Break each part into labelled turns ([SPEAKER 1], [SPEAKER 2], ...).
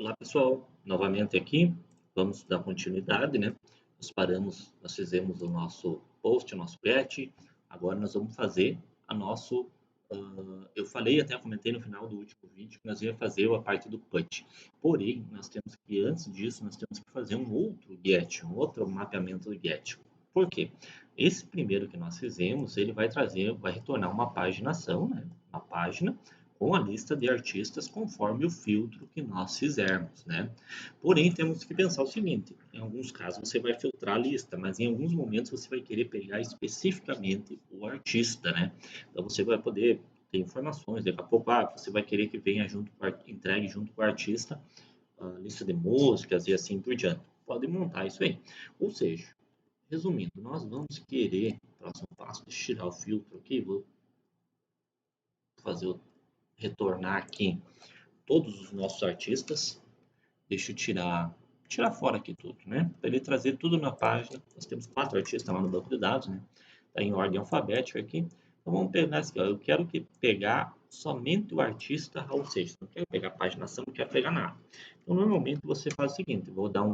[SPEAKER 1] Olá pessoal, novamente aqui, vamos dar continuidade, né? Nós fizemos o nosso post, o nosso get, agora nós vamos fazer a nosso, eu falei, até comentei no final do último vídeo, que nós ia fazer a parte do put, porém, nós temos que, antes disso, nós temos que fazer um outro get, um outro mapeamento do get. Por quê? Esse primeiro que nós fizemos, ele vai retornar uma paginação, né? Uma página, com a lista de artistas conforme o filtro que nós fizermos, né? Porém, temos que pensar o seguinte, em alguns casos você vai filtrar a lista, mas em alguns momentos você vai querer pegar especificamente o artista, né? Então você vai poder ter informações, daqui a pouco você vai querer que venha entregue junto com o artista a lista de músicas e assim por diante. Pode montar isso aí. Ou seja, resumindo, nós vamos querer, próximo passo, tirar o filtro aqui, vou fazer retornar aqui todos os nossos artistas. Deixa eu tirar fora aqui tudo, né? Para ele trazer tudo na página. Nós temos 4 artistas lá no banco de dados, né? Está em ordem alfabética aqui. Então vamos pegar aqui, ó. Eu quero pegar somente o artista Raul Seixas. Não quero pegar a paginação, não quero pegar nada. Então normalmente você faz o seguinte, vou dar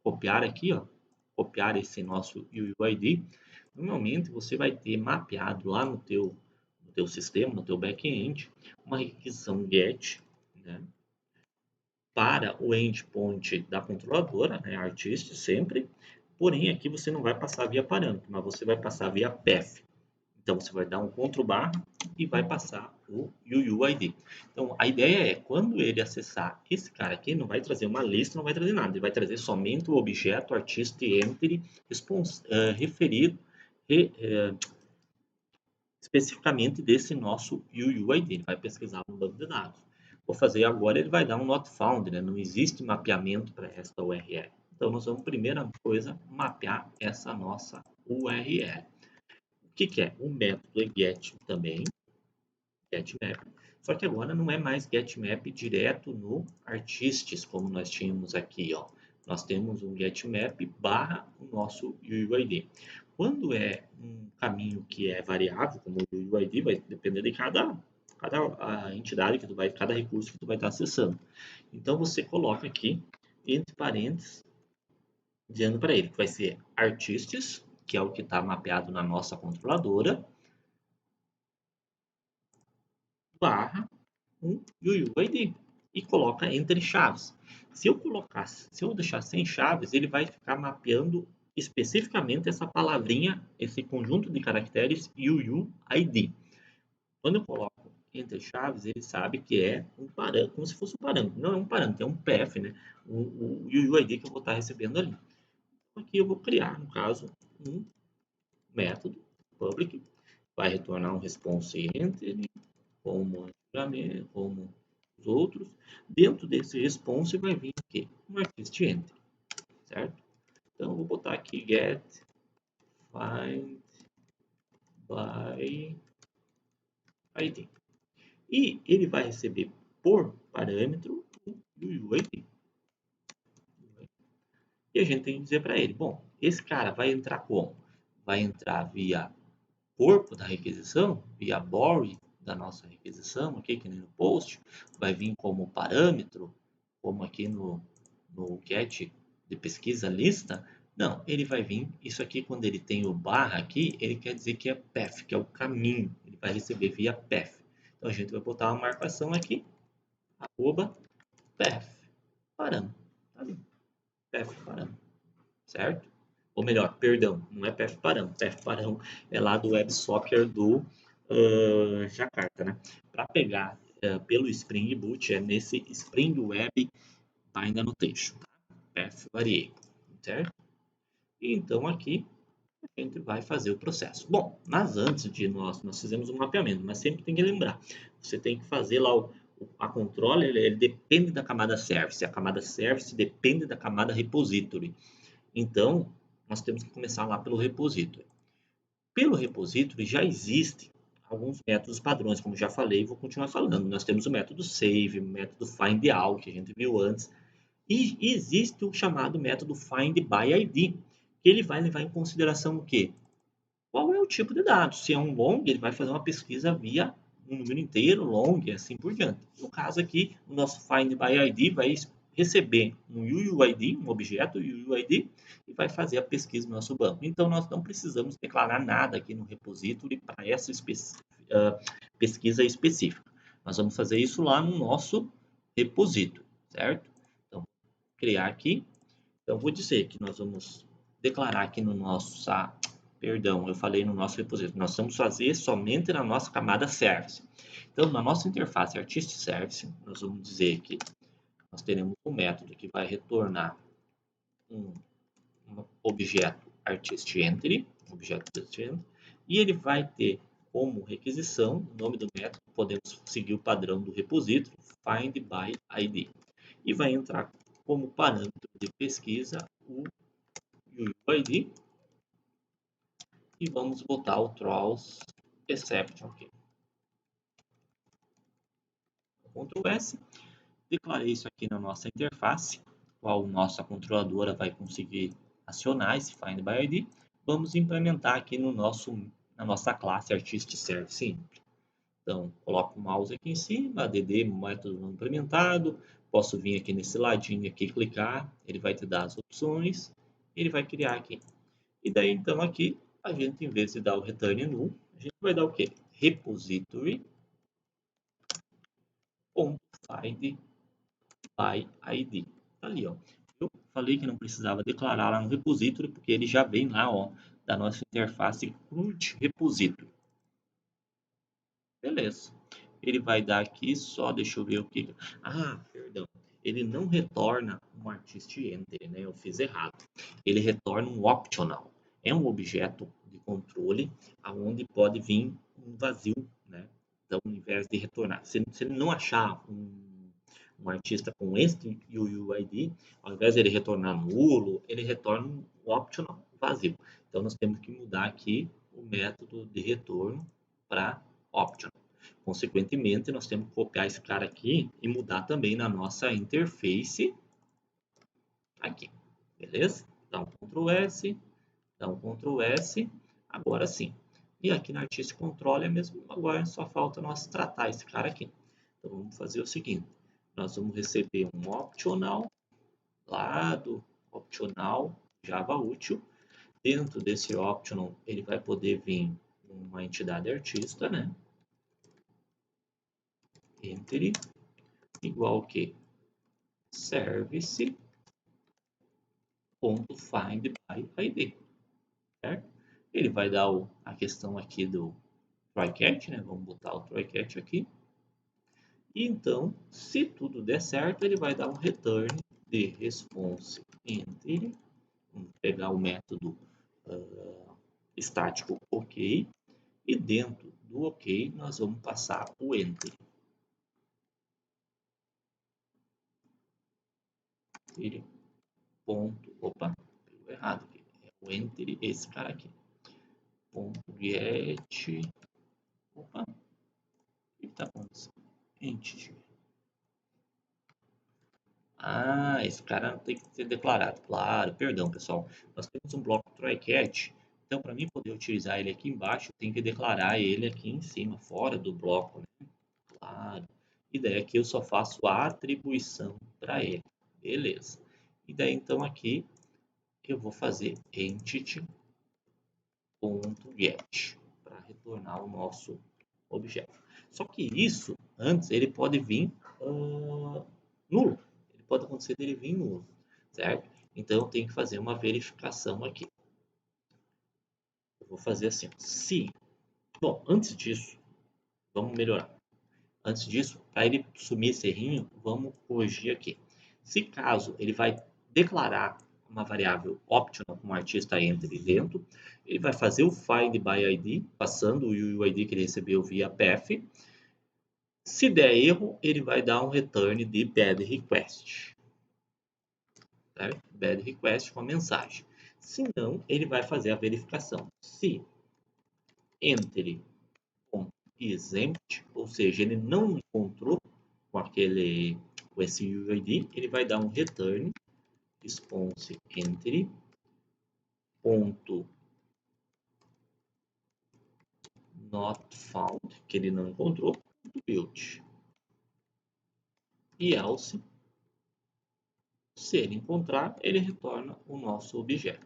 [SPEAKER 1] copiar aqui, ó. Copiar esse nosso UUID. Normalmente você vai ter mapeado lá no teu sistema, no teu back-end, uma requisição GET, né, para o endpoint da controladora, né, artist sempre, porém aqui você não vai passar via parâmetro, mas você vai passar via path. Então você vai dar um Ctrl barra e vai passar o UUID. Então a ideia é, quando ele acessar esse cara aqui, não vai trazer uma lista, não vai trazer nada, ele vai trazer somente o objeto artist entity referido, especificamente desse nosso UUID. Ele vai pesquisar no banco de dados. Vou fazer agora, ele vai dar um not found, né? Não existe mapeamento para esta URL. Então, nós vamos, primeira coisa, mapear essa nossa URL. O que é? O método é get também, getMap. Só que agora não é mais getMap direto no artists, como nós tínhamos aqui, ó. Nós temos um getMap barra o nosso UUID. Quando é um caminho que é variável, como o UUID, vai depender de cada entidade que tu vai, cada recurso que tu vai estar acessando. Então você coloca aqui entre parênteses, dizendo para ele que vai ser artists, que é o que está mapeado na nossa controladora, barra um UUID e coloca entre chaves. Se eu deixar sem chaves, ele vai ficar mapeando especificamente essa palavrinha, esse conjunto de caracteres UUID. Quando eu coloco entre chaves, ele sabe que é um parâmetro, como se fosse um parâmetro. Não é um parâmetro, é um path, né? O UUID que eu vou estar recebendo ali. Aqui eu vou criar, no caso, um método public, vai retornar um response entity, como os outros. Dentro desse response vai vir aqui um artist entry, certo? Então eu vou botar aqui get find by id. E ele vai receber por parâmetro o UUID. E a gente tem que dizer para ele, bom, esse cara vai entrar como? Vai entrar via corpo da requisição, via body da nossa requisição, aqui que nem no post, vai vir como parâmetro, como aqui no get de pesquisa lista. Não, ele vai vir, isso aqui quando ele tem o barra aqui, ele quer dizer que é path, que é o caminho, ele vai receber via path. Então a gente vai botar uma marcação aqui, arroba path, parâmetro, tá ali, path parâmetro, certo? Ou melhor, perdão, não é path parâmetro, path parâmetro é lá do WebSocket do Jakarta, né? Para pegar pelo Spring Boot é nesse Spring Web Bind Annotation, tá? Path Variable, certo? E então aqui a gente vai fazer o processo. Bom, mas antes de nós fizemos um mapeamento, mas sempre tem que lembrar, você tem que fazer lá a controle, ele depende da camada service, a camada service depende da camada repository. Então, nós temos que começar lá pelo repository. Pelo repository já existem alguns métodos padrões, como já falei, vou continuar falando. Nós temos o método save, o método find all, que a gente viu antes, e existe o chamado método find by ID, que ele vai levar em consideração o quê? Qual é o tipo de dados? Se é um long, ele vai fazer uma pesquisa via um número inteiro, long e assim por diante. No caso aqui, o nosso find by ID vai receber um UUID, um objeto UUID, e vai fazer a pesquisa no nosso banco. Então, nós não precisamos declarar nada aqui no repository para essa pesquisa específica. Nós vamos fazer isso lá no nosso repository, certo? Então, criar aqui. Então, vou dizer que nós vamos declarar aqui no nosso, perdão, eu falei no nosso repository, nós vamos fazer somente na nossa camada service. Então, na nossa interface artist service, nós vamos dizer que nós teremos um método que vai retornar um objeto artist entry, e ele vai ter como requisição o nome do método, podemos seguir o padrão do repository, find by ID, e vai entrar como parâmetro de pesquisa o UUID, e vamos botar o throws exception aqui. Ctrl S, declarei isso aqui na nossa interface, qual nossa controladora vai conseguir acionar esse find by ID. Vamos implementar aqui na nossa classe artist service. Então, coloco o mouse aqui em cima, add método não implementado, posso vir aqui nesse ladinho aqui, clicar, ele vai te dar as opções, ele vai criar aqui. E daí, então, aqui, a gente, em vez de dar o return null, a gente vai dar o quê? Repository .find by ID. Tá ali, ó. Eu falei que não precisava declarar lá no repository, porque ele já vem lá, ó, da nossa interface CRUD repository. Beleza. Ele vai dar aqui só, deixa eu ver o que. Perdão. Ele não retorna um artist entry, né? Eu fiz errado. Ele retorna um optional. É um objeto de controle aonde pode vir um vazio, né? Então, ao invés de retornar, se ele não achar um artista com este UUID, ao invés de ele retornar nulo, ele retorna um optional vazio. Então, nós temos que mudar aqui o método de retorno para optional. Consequentemente, nós temos que copiar esse cara aqui e mudar também na nossa interface aqui, beleza? Dá um Ctrl S, dá um Ctrl S, agora sim. E aqui na Artist Control é mesmo, agora só falta nós tratar esse cara aqui. Então, vamos fazer o seguinte, nós vamos receber um optional lá do optional Java útil. Dentro desse optional, ele vai poder vir uma entidade artista, né? Entry igual que service.find by ID, certo? Ele vai dar a questão aqui do try-catch, né? Vamos botar o try-catch aqui. E então, se tudo der certo, ele vai dar um return de response entry. Vamos pegar o método estático OK. E dentro do OK, nós vamos passar o entry. Ponto, opa, errado aqui. É o entry, esse cara aqui. Ponto get, opa, o que está acontecendo? Entity. Esse cara tem que ser declarado. Claro, perdão, pessoal. Nós temos um bloco try-catch. Então, para mim poder utilizar ele aqui embaixo, tem que declarar ele aqui em cima, fora do bloco, né? Claro. E daí aqui eu só faço a atribuição para ele. Beleza. E daí, então, aqui eu vou fazer entity.get para retornar o nosso objeto. Só que isso, antes, ele pode vir nulo. Ele pode acontecer dele vir nulo, certo? Então, eu tenho que fazer uma verificação aqui. Eu vou fazer assim, se... Bom, antes disso, vamos melhorar. Antes disso, para ele sumir esse errinho, vamos corrigir aqui. Se caso ele vai declarar uma variável optional com o artista entry dentro, ele vai fazer o find by ID, passando o UUID que ele recebeu via path. Se der erro, ele vai dar um return de bad request. Certo? Bad request com a mensagem. Se não, ele vai fazer a verificação. Se entry com exempt, ou seja, ele não encontrou com esse UID, ele vai dar um return response entry ponto not found, que ele não encontrou, build. E else Se ele encontrar, ele retorna o nosso objeto.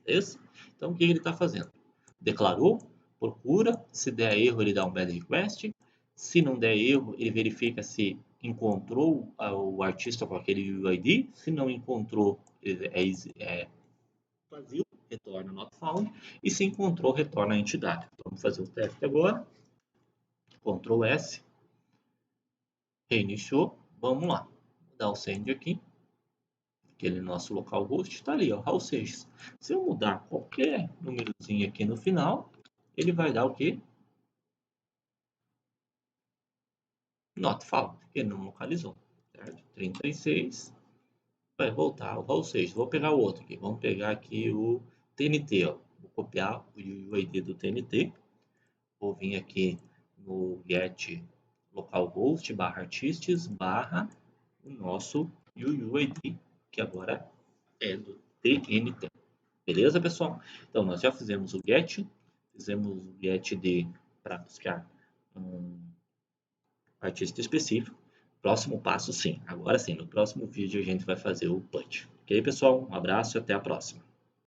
[SPEAKER 1] Beleza? Então, o que ele está fazendo? Declarou, procura, se der erro, ele dá um bad request. Se não der erro, ele verifica se encontrou o artista com aquele UID. Se não encontrou, é vazio, retorna not found. E se encontrou, retorna a entidade. Então, vamos fazer o teste agora. Ctrl S. Reiniciou. Vamos lá. Vou dar o send aqui. Aquele nosso localhost está ali, ó, Raul Seixas. Se eu mudar qualquer númerozinho aqui no final, ele vai dar o quê? Not found, porque não localizou. Certo? 36. Vai voltar o Raul Seixas. Vou pegar o outro aqui. Vamos pegar aqui o TNT. Ó. Vou copiar o UID do TNT. Vou vir aqui no get localhost /artists barra o nosso UID, que agora é do TNT. Beleza, pessoal? Então, nós já fizemos o get para buscar um artista específico. Próximo passo, sim. Agora sim, no próximo vídeo a gente vai fazer o put. Ok, pessoal? Um abraço e até a próxima.